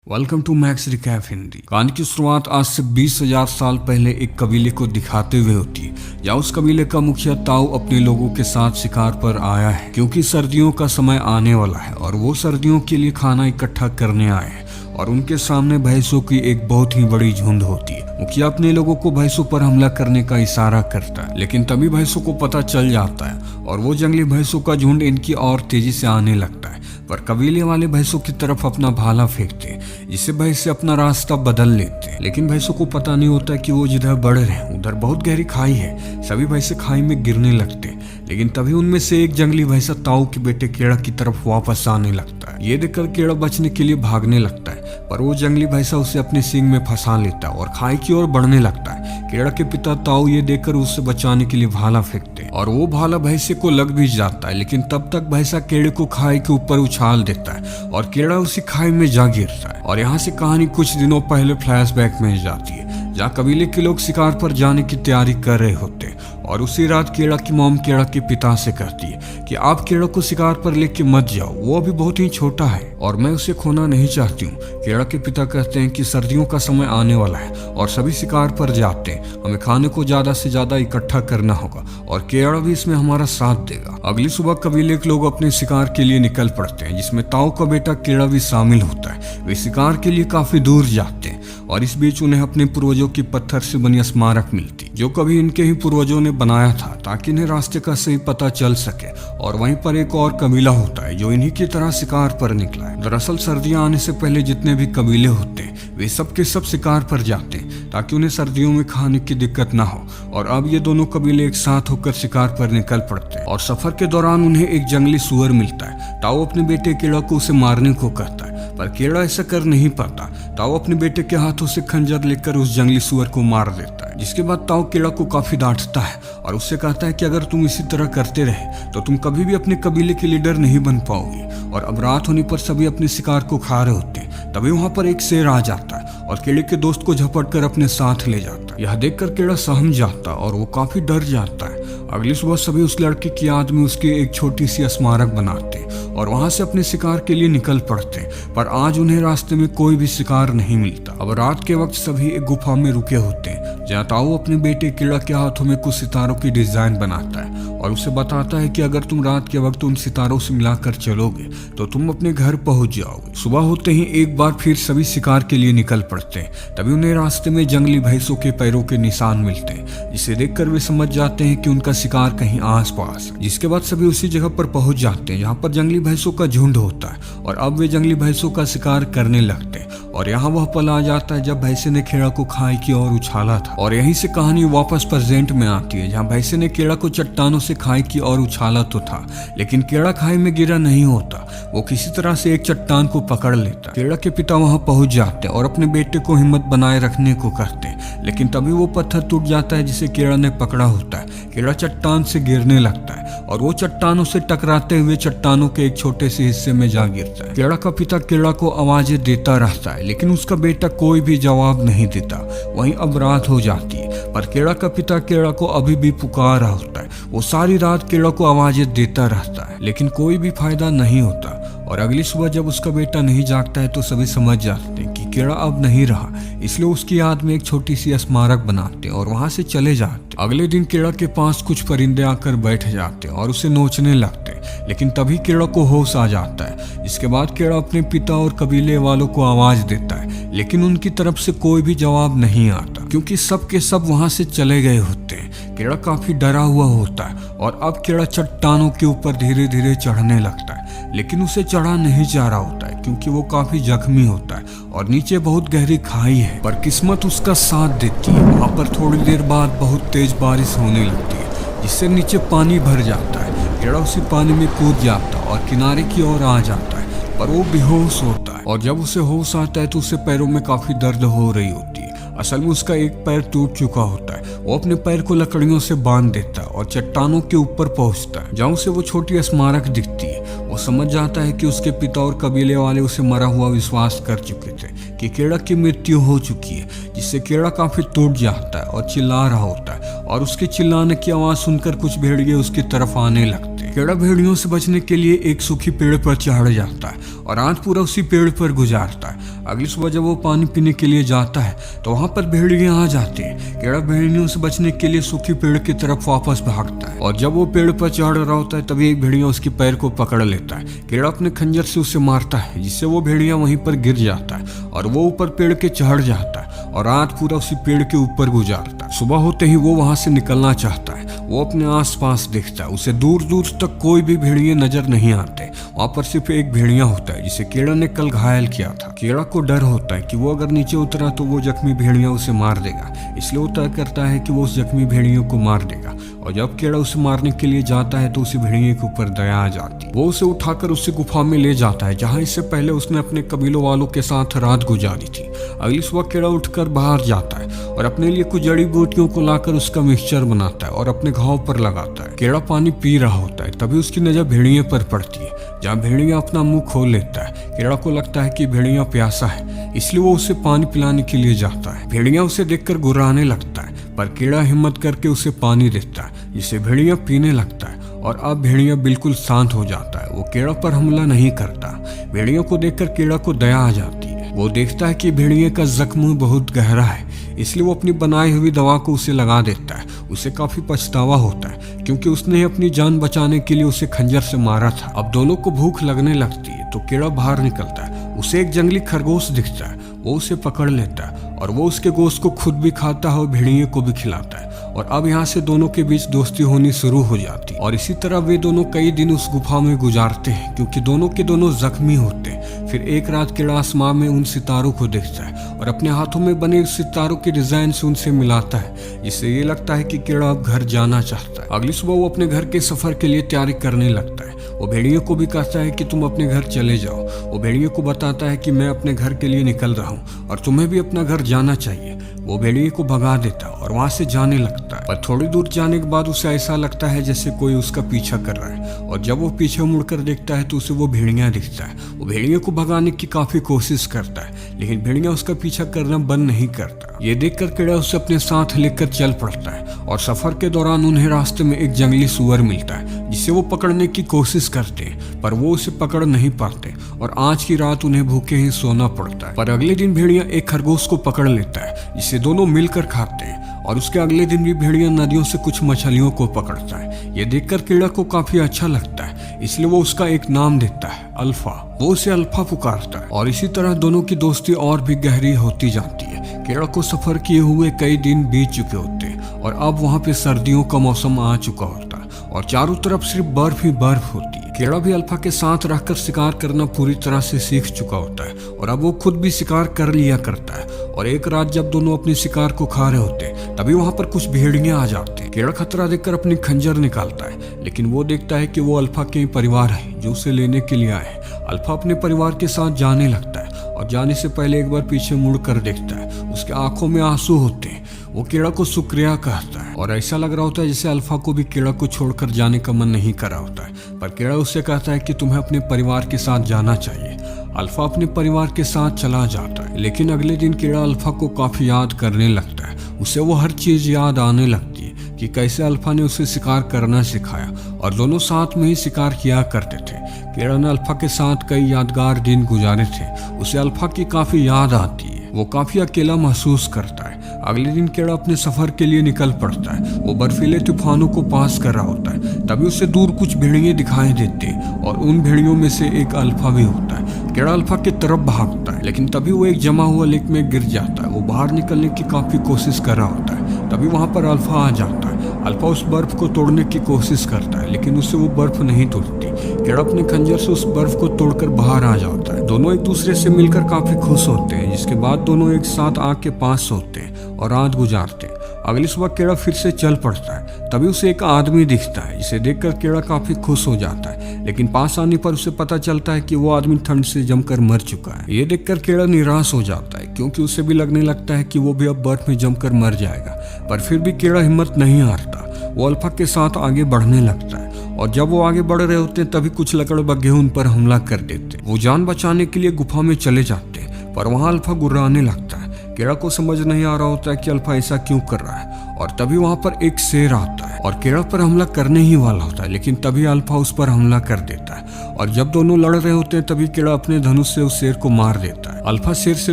Welcome to Max Recap Hindi. कहानी की शुरुआत आज से 20,000 साल पहले एक कबीले को दिखाते हुए होती है, जहाँ उस कबीले का मुखिया ताऊ अपने लोगों के साथ शिकार पर आया है, क्योंकि सर्दियों का समय आने वाला है और वो सर्दियों के लिए खाना इकट्ठा करने आए हैं। और उनके सामने भैंसों की एक बहुत ही बड़ी झुंड होती है। मुखिया अपने लोगों को भैंसों पर हमला करने का इशारा करता है, लेकिन तभी भैंसों को पता चल जाता है और वो जंगली भैंसों का झुंड इनकी और तेजी से आने लगता है। पर कबीले वाले भैंसों की तरफ अपना भाला फेंकते हैं, जिससे भैंसे अपना रास्ता बदल लेते हैं। लेकिन भैंसों को पता नहीं होता कि वो जिधर बढ़ रहे हैं उधर बहुत गहरी खाई है। सभी भैंसे खाई में गिरने लगते हैं, लेकिन तभी उनमें से एक जंगली भैंसा ताऊ के बेटे केड़ा की तरफ वापस आने लगता है। ये देखकर केड़ा बचने के लिए भागने लगता है, पर वो जंगली भैंसा उसे अपने सींग में फंसा लेता है और खाई की ओर बढ़ने लगता है। केड़ा के पिता ताऊ ये देखकर उसे बचाने के लिए भाला फेंकते हैं और वो भाला भैंसे को लग भी जाता है, लेकिन तब तक भैंसा केड़े को खाई के ऊपर उछाल देता है और केड़ा उसी खाई में जा गिरता है। और यहाँ से कहानी कुछ दिनों पहले फ्लैशबैक में जाती है, जहाँ कबीले के लोग शिकार पर जाने की तैयारी कर रहे होते हैं। और उसी रात केड़ा की मॉम केड़ा के पिता से कहती है कि आप केड़ा को शिकार पर लेके मत जाओ, वो अभी बहुत ही छोटा है और मैं उसे खोना नहीं चाहती हूँ। केड़ा के पिता कहते हैं कि सर्दियों का समय आने वाला है और सभी शिकार पर जाते हैं, हमें खाने को ज्यादा से ज्यादा इकट्ठा करना होगा और केड़ा भी इसमें हमारा साथ देगा। अगली सुबह कबीले के लोग अपने शिकार के लिए निकल पड़ते हैं, जिसमें ताऊ का बेटा केड़ा भी शामिल होता है। वे शिकार के लिए काफी दूर जाते हैं और इस बीच उन्हें अपने पूर्वजों की पत्थर से बनी स्मारक मिलती, जो कभी इनके ही पूर्वजों ने बनाया था ताकि इन्हें रास्ते का सही पता चल सके। और वहीं पर एक और कबीला होता है जो इन्हीं की तरह शिकार पर निकला है। दरअसल सर्दियां आने से पहले जितने भी कबीले होते हैं वे सब के सब शिकार पर जाते हैं ताकि उन्हें सर्दियों में खाने की दिक्कत ना हो। और अब ये दोनों कबीले एक साथ होकर शिकार पर निकल पड़ते हैं और सफर के दौरान उन्हें एक जंगली सुअर मिलता है। ताऊ अपने बेटे केड़ा को उसे मारने को कहता है, पर केड़ा ऐसा कर नहीं पाता। ताऊ अपने बेटे के हाथों से खंजर लेकर उस जंगली सुअर को मार देता है, जिसके बाद ताऊ केड़ा को काफी डांटता है और उससे कहता है कि अगर तुम इसी तरह करते रहे तो तुम कभी भी अपने कबीले के लीडर नहीं बन पाओगे। और अब रात होने पर सभी अपने शिकार को खा रहे होते हैं, तभी वहां पर एक शेर आ जाता है और केड़े के दोस्त को झपट कर अपने साथ ले जाता है। यह देखकर केड़ा सहम जाता और वो काफी डर जाता है। अगली सुबह सभी उस लड़के की याद में उसकी एक छोटी सी स्मारक बनाते हैं और वहां से अपने शिकार के लिए निकल पड़ते हैं, पर आज उन्हें रास्ते में कोई भी शिकार नहीं मिलता। अब रात के वक्त सभी एक गुफा में रुके होते हैं, जहाँ ताऊ अपने बेटे केड़ा के हाथों में कुछ सितारों की डिजाइन बनाता है और उसे बताता है कि अगर तुम रात के वक्त उन सितारों से मिलाकर चलोगे तो तुम अपने घर पहुंच जाओगे। सुबह होते ही एक बार फिर सभी शिकार के लिए निकल पड़ते हैं, तभी उन्हें रास्ते में जंगली भैंसों के पैरों के निशान मिलते हैं, जिसे देखकर वे समझ जाते हैं कि उनका शिकार कहीं आसपास है। जिसके बाद सभी उसी जगह पर पहुंच जाते हैं जहाँ पर जंगली भैंसों का झुंड होता है और अब वे जंगली भैंसों का शिकार करने लगते हैं। और यहाँ वह पल आ जाता है जब भैंसे ने केड़ा को खाई की ओर उछाला था। और यहीं से कहानी वापस प्रेजेंट में आती है, जहाँ भैंसे ने केड़ा को चट्टानों से खाई की ओर उछाला तो था, लेकिन केड़ा खाई में गिरा नहीं होता, वो किसी तरह से एक चट्टान को पकड़ लेता। केड़ा के पिता वहां पहुंच जाते और अपने बेटे को हिम्मत बनाए रखने को कहते हैं, लेकिन तभी वो पत्थर टूट जाता है जिसे केड़ा ने पकड़ा होता है। केड़ा चट्टान से गिरने लगता है और वो चट्टानों से टकराते हुए चट्टानों के एक छोटे से हिस्से में जा गिरता है। केड़ा का पिता केड़ा को आवाजें देता रहता है, लेकिन उसका बेटा कोई भी जवाब नहीं देता। वहीं अब रात हो जाती है, पर केड़ा का पिता केड़ा को अभी भी पुकार रहा होता है। वो सारी रात केड़ा को आवाजें देता रहता है, लेकिन कोई भी फायदा नहीं होता। और अगली सुबह जब उसका बेटा नहीं जागता है तो सभी समझ जाते हैं कि केड़ा अब नहीं रहा, इसलिए उसकी याद में एक छोटी सी स्मारक बनाते और वहां से चले जाते। अगले दिन केड़ा के पास कुछ परिंदे आकर बैठ जाते और उसे नोचने लगते, लेकिन तभी केड़ा को होश आ जाता है। इसके बाद केड़ा अपने पिता और कबीले वालों को आवाज देता है, लेकिन उनकी तरफ से कोई भी जवाब नहीं आता, क्योंकि सब के सब वहां से चले गए होते हैं। केड़ा काफी डरा हुआ होता है और अब केड़ा चट्टानों के ऊपर धीरे धीरे चढ़ने लगता है, लेकिन उसे चढ़ा नहीं जा रहा होता है क्योंकि वो काफी जख्मी होता है और नीचे बहुत गहरी खाई है। पर किस्मत उसका साथ देती है। वहां पर थोड़ी देर बाद बहुत तेज बारिश होने लगती है, जिससे नीचे पानी भर जाता है। केड़ा उसी पानी में कूद जाता और किनारे की ओर आ जाता है, पर वो बेहोश होता है। और जब उसे होश आता है तो उसे पैरों में काफी दर्द हो रही होती है। असल में उसका एक पैर टूट चुका होता है। वो अपने पैर को लकड़ियों से बांध देता है और चट्टानों के ऊपर पहुंचता है, जहाँ उसे वो छोटी स्मारक दिखती है। वो समझ जाता है कि उसके पिता और कबीले वाले उसे मरा हुआ विश्वास कर चुके थे कि केड़ा की मृत्यु हो चुकी है, जिससे केड़ा काफी टूट जाता है और चिल्ला रहा होता है। और उसके चिल्लाने की आवाज सुनकर कुछ भेड़िए उसकी तरफ आने लगते हैं। केड़ा भेड़ियों से बचने के लिए एक सूखी पेड़ पर चढ़ जाता है और रात पूरा उसी पेड़ पर गुजारता है। अगली सुबह जब वो पानी पीने के लिए जाता है तो वहाँ पर भेड़िए आ जाते हैं। कीड़ा भेड़ियों से बचने के लिए सूखी पेड़ की तरफ वापस भागता है और जब वो पेड़ पर चढ़ रहा होता है तभी एक भेड़िया उसके पैर को पकड़ लेता है। कीड़ा अपने खंजर से उसे मारता है जिससे वो भेड़िया वहीं पर गिर जाता है और वो ऊपर पेड़ के चढ़ जाता है और रात पूरा उसी पेड़ के ऊपर गुजारता है। सुबह होते ही वो वहां से निकलना चाहता है। वो अपने आसपास देखता है, उसे दूर दूर तक कोई भी भेड़िए नजर नहीं आते। वहां पर सिर्फ एक भेड़िया होता है जिसे कीड़ा ने कल घायल किया था। कीड़ा को डर होता है कि वो अगर नीचे उतरा तो वो जख्मी भेड़िया उसे मार देगा, इसलिए वो तय करता है कि वो उस जख्मी भेड़ियों को मार देगा। और जब कीड़ा उसे मारने के लिए जाता है तो उसे भेड़िए के ऊपर दया आ जाती है। वो उसे उठाकर उसे गुफा में ले जाता है जहाँ इससे पहले उसने अपने कबीलों वालों के साथ रात गुजारी थी। अगली सुबह कीड़ा उठकर बाहर जाता है और अपने लिए कुछ जड़ी बूटियों को लाकर उसका मिक्सचर बनाता है और अपने घाव पर लगाता है। कीड़ा पानी पी रहा होता है तभी उसकी नजर भेड़िए पर पड़ती है जहाँ भेड़िया अपना मुंह खोल लेता है। कीड़ा को लगता है कि भेड़िया प्यासा है, इसलिए वो उसे पानी पिलाने के लिए जाता है। भेड़िया उसे देखकर गुर्राने लगता है पर कीड़ा हिम्मत करके उसे पानी देता है जिसे भेड़िया पीने लगता है और अब भेड़िया बिल्कुल शांत हो जाता है। वो कीड़ा पर हमला नहीं करता। भेड़िया को देखकर कीड़ा को दया आ जाती है। वो देखता है कि भेड़िए का जख्म बहुत गहरा है, इसलिए वो अपनी बनाई हुई दवा को उसे लगा देता है। उसे काफी पछतावा होता है क्योंकि उसने अपनी जान बचाने के लिए उसे खंजर से मारा था। अब दोनों को भूख लगने लगती है तो कीड़ा बाहर निकलता है। उसे एक जंगली खरगोश दिखता है, वो उसे पकड़ लेता है और वो उसके गोश्त को खुद भी खाता है और भेड़िए को भी खिलाता है। और अब यहाँ से दोनों के बीच दोस्ती होनी शुरू हो जाती है और इसी तरह वे दोनों कई दिन उस गुफा में गुजारते हैं क्योंकि दोनों के दोनों जख्मी होते हैं। फिर एक रात कीड़ा आसमान में उन सितारों को देखता है और अपने हाथों में बने उस सितारों के डिजाइन से उनसे मिलाता है जिससे ये लगता है कि कीड़ा अब घर जाना चाहता है। अगली सुबह वो अपने घर के सफर के लिए तैयारी करने लगता है। वो भेड़िए को भी कहता है कि तुम अपने घर चले जाओ। वो भेड़िए को बताता है कि मैं अपने घर के लिए निकल रहा हूँ और तुम्हें भी अपना घर जाना चाहिए। वो भेड़िए को भगा देता है और वहां से जाने लगता है पर थोड़ी दूर जाने के बाद उसे ऐसा लगता है जैसे कोई उसका पीछा कर रहा है और जब वो पीछे मुड़कर देखता है तो उसे वो भेड़िया दिखता है। वो भेड़िए को भगाने की काफी कोशिश करता है लेकिन भेड़िया उसका पीछा करना बंद नहीं करता। ये देखकर कीड़ा उसे अपने साथ लेकर चल पड़ता है और सफर के दौरान उन्हें रास्ते में एक जंगली सुअर मिलता है जिसे वो पकड़ने की कोशिश करते हैं पर वो उसे पकड़ नहीं पाते और आज की रात उन्हें भूखे ही सोना पड़ता है। पर अगले दिन भेड़िया एक खरगोश को पकड़ लेता है जिसे दोनों मिलकर खाते हैं और उसके अगले दिन भी भेड़िया नदियों से कुछ मछलियों को पकड़ता है। ये देखकर कीड़ा को काफी अच्छा लगता है, इसलिए वो उसका एक नाम देता है, अल्फा। वो उसे अल्फा पुकारता है और इसी तरह दोनों की दोस्ती और भी गहरी होती जाती है। कीड़ा को सफर किए हुए कई दिन बीत चुके होते हैं और अब वहाँ पे सर्दियों का मौसम आ चुका होता है और चारों तरफ सिर्फ बर्फ ही बर्फ होती है। कीड़ा भी अल्फा के साथ रहकर शिकार करना पूरी तरह से सीख चुका होता है और अब वो खुद भी शिकार कर लिया करता है। और एक रात जब दोनों अपने शिकार को खा रहे होते हैं तभी वहां पर कुछ भेड़ियां आ जाते हैं। कीड़ा खतरा देखकर अपनी खंजर निकालता है लेकिन वो देखता है कि वो अल्फा के परिवार है जो उसे लेने के लिए आए हैं। अल्फा अपने परिवार के साथ जाने लगता है और जाने से पहले एक बार पीछे मुड़ कर देखता है। उसके आंखों में आंसू होते हैं। वो कीड़ा को शुक्रिया कहता है और ऐसा लग रहा होता है जैसे अल्फा को भी कीड़ा को छोड़कर जाने का मन नहीं कर रहा होता है। पर कीड़ा उससे कहता है कि तुम्हें अपने परिवार के साथ जाना चाहिए। अल्फा अपने परिवार के साथ चला जाता है लेकिन अगले दिन कीड़ा अल्फा को काफी याद करने लगता है। उसे वो हर चीज याद आने लगती है कि कैसे अल्फा ने उसे शिकार करना सिखाया और दोनों साथ में ही शिकार किया करते थे। कीड़ा ने अल्फा के साथ कई यादगार दिन गुजारे थे। उसे अल्फा की काफी याद आती है। वो काफी अकेला महसूस करता है। अगले दिन कीड़ा अपने सफर के लिए निकल पड़ता है। वो बर्फीले तूफानों को पास कर रहा होता है तभी उसे दूर कुछ भेड़िए दिखाई देते हैं और उन भेड़ियों में से एक अल्फा भी होता है। कीड़ा अल्फा की तरफ भागता है लेकिन तभी वो एक जमा हुआ लेक में गिर जाता है। वो बाहर निकलने की काफी कोशिश कर रहा होता है तभी वहां पर अल्फा आ जाता है। अल्फा उस बर्फ को तोड़ने की कोशिश करता है लेकिन उससे वो बर्फ नहीं टूटती। कीड़ा अपने खंजर से उस बर्फ को तोड़कर बाहर आ जाता है। दोनों एक दूसरे से मिलकर काफी खुश होते हैं जिसके बाद दोनों एक साथ आग के पास सोते हैं और रात गुजारते हैं। अगली सुबह कीड़ा फिर से चल पड़ता है तभी उसे एक आदमी दिखता है जिसे देखकर कीड़ा काफी खुश हो जाता है लेकिन पास आने पर उसे पता चलता है कि वो आदमी ठंड से जमकर मर चुका है। ये देखकर कीड़ा निराश हो जाता है क्योंकि उसे भी लगने लगता है कि वो भी अब बर्फ में जमकर मर जाएगा। पर फिर भी कीड़ा हिम्मत नहीं हारता। वो अल्फा के साथ आगे बढ़ने लगता है और जब वो आगे बढ़ रहे होते हैं तभी कुछ लकड़बग्घे उन पर हमला कर देते हैं। वो जान बचाने के लिए गुफा में चले जाते हैं पर वहां अल्फा गुर्राने लगता है। कीड़ा को समझ नहीं आ रहा होता है कि अल्फा ऐसा क्यों कर रहा है और तभी वहां पर एक शेर आता है और कीड़ा पर हमला करने ही वाला होता है लेकिन तभी अल्फा उस पर हमला कर देता है और जब दोनों लड़ रहे होते हैं तभी कीड़ा अपने धनुष से उस शेर को मार देता है। अल्फा शेर से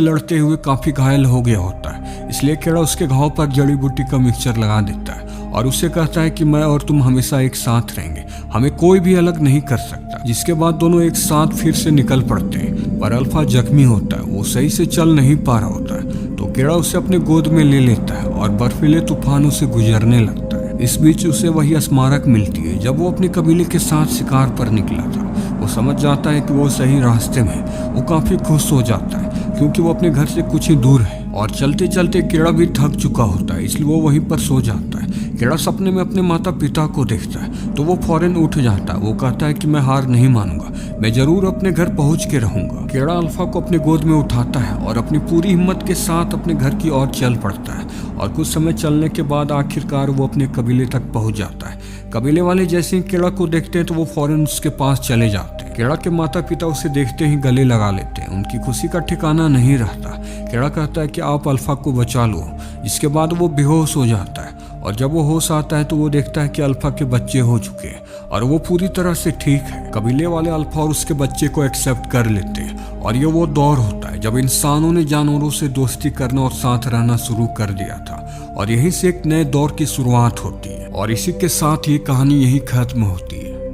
लड़ते हुए काफी घायल हो गया होता है, इसलिए कीड़ा उसके घाव पर जड़ी बूटी का मिक्सचर लगा देता है और उसे कहता है कि मैं और तुम हमेशा एक साथ रहेंगे, हमें कोई भी अलग नहीं कर सकता। जिसके बाद दोनों एक साथ फिर से निकल पड़ते हैं, पर अल्फा जख्मी होता है, वो सही से चल नहीं पा रहा होता है, तो कीड़ा उसे अपने गोद में ले लेता है और बर्फीले तूफानों से गुजरने लगता है। इस बीच उसे वही स्मारक मिलती है जब वो अपने कबीले के साथ शिकार पर निकला था। वो समझ जाता है कि वो सही रास्ते में है। वो काफी खुश हो जाता है क्योंकि वो अपने घर से कुछ ही दूर है और चलते चलते कीड़ा भी थक चुका होता है, इसलिए वो वहीं पर सो जाता है। कीड़ा सपने में अपने माता पिता को देखता है तो वो फौरन उठ जाता है। वो कहता है कि मैं हार नहीं मानूंगा, मैं जरूर अपने घर पहुंच के रहूंगा। कीड़ा अल्फा को अपने गोद में उठाता है और अपनी पूरी हिम्मत के साथ अपने घर की ओर चल पड़ता है और कुछ समय चलने के बाद आखिरकार वो अपने कबीले तक पहुंच जाता है। कबीले वाले जैसे ही कीड़ा को देखते हैं तो वो फौरन उसके पास चले जाते हैं। कीड़ा के माता पिता उसे देखते ही गले लगा लेते हैं, उनकी खुशी का ठिकाना नहीं रहता। कीड़ा कहता है कि आप अल्फा को बचा लो। इसके बाद वो बेहोश हो जाता है और जब वो होश आता है तो वो देखता है कि अल्फा के बच्चे हो चुके हैं और वो पूरी तरह से ठीक है। कबीले वाले अल्फा और उसके बच्चे को एक्सेप्ट कर लेते हैं और ये वो दौर होता है जब इंसानों ने जानवरों से दोस्ती करना और साथ रहना शुरू कर दिया था और यहीं से एक नए दौर की शुरुआत होती है और इसी के साथ ये कहानी यही खत्म होती है।